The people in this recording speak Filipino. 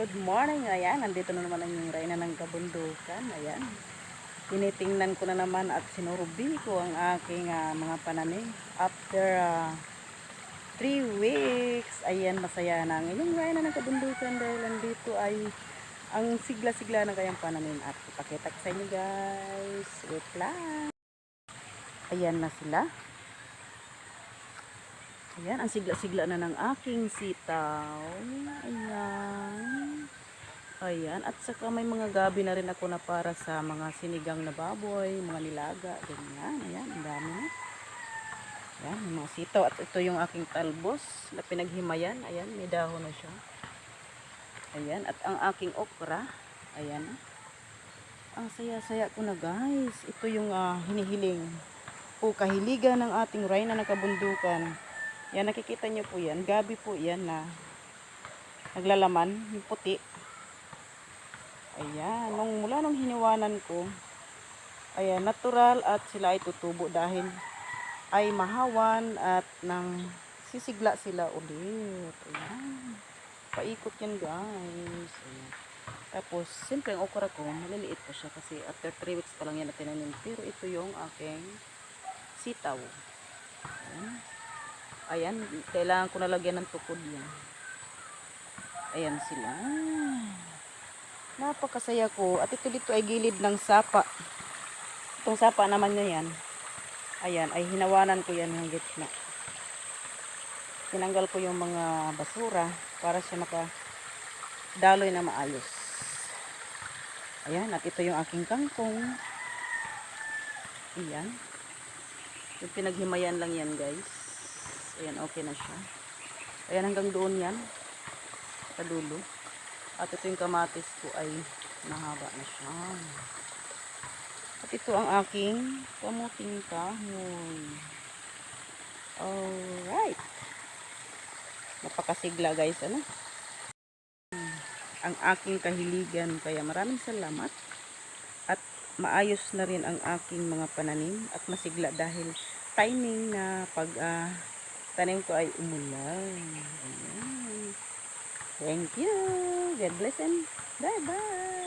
Good morning, ayan, nandito na naman ang yung reyna ng kabundukan, ayan. Tinitingnan ko na naman at sinurubi ko ang aking mga pananim. After 3 weeks, ayan, masaya na ang inyong reyna ng kabundukan dahil nandito ay ang sigla-sigla na kayang pananim. At ipakita ko sa inyo guys, wait lang. Ayan na sila. Ayan, ang sigla-sigla na ng aking sitaw. Ayan. Ayan, at saka may mga gabi na rin ako na para sa mga sinigang na baboy, mga nilaga, ganyan. Ayan, ang dami na. Ayan, yung mga sitaw. At ito yung aking talbos na pinaghimayan. Ayan, may dahon na siya. Ayan, at ang aking okra. Ayan. Ang saya-saya ko na guys. Ito yung hinihiling o kahiligan ng ating reyna ng kabundukan. Yan, nakikita nyo po yan. Gabi po yan na naglalaman, yung puti. Ayan, mula nung hiniwanan ko, ayan, natural at sila ay tutubo dahil ay mahawan at nang sisigla sila ulit. Ayan, paikot yan guys. Ayan. Tapos, siyempre ang okra ko, maliliit pa siya kasi after 3 weeks pa lang yan na tinanim. Pero ito yung aking sitaw. Ayan. Ayan, kailangan ko nalagyan ng tukod yan. Ayan sila. Napakasaya ko. At ito dito ay gilid ng sapa. Itong sapa naman niya yan. Ayan, ay hinawanan ko yan yung gitna. Tinanggal ko yung mga basura para siya makadaloy na maayos. Ayan, at ito yung aking kangkong. Ayan. Yung pinaghimayan lang yan guys. Ayan, okay na siya. Ayan, hanggang doon yan. Sa dulo. At ito yung kamatis ko ay mahaba na siya. At ito ang aking kamuting kahoy. Alright. Napakasigla guys, ano? Ang aking kahiligan. Kaya maraming salamat. At maayos na rin ang aking mga pananim. At masigla dahil timing na pag tanim ko ay umulan. Ayan. Thank you. God bless and bye-bye.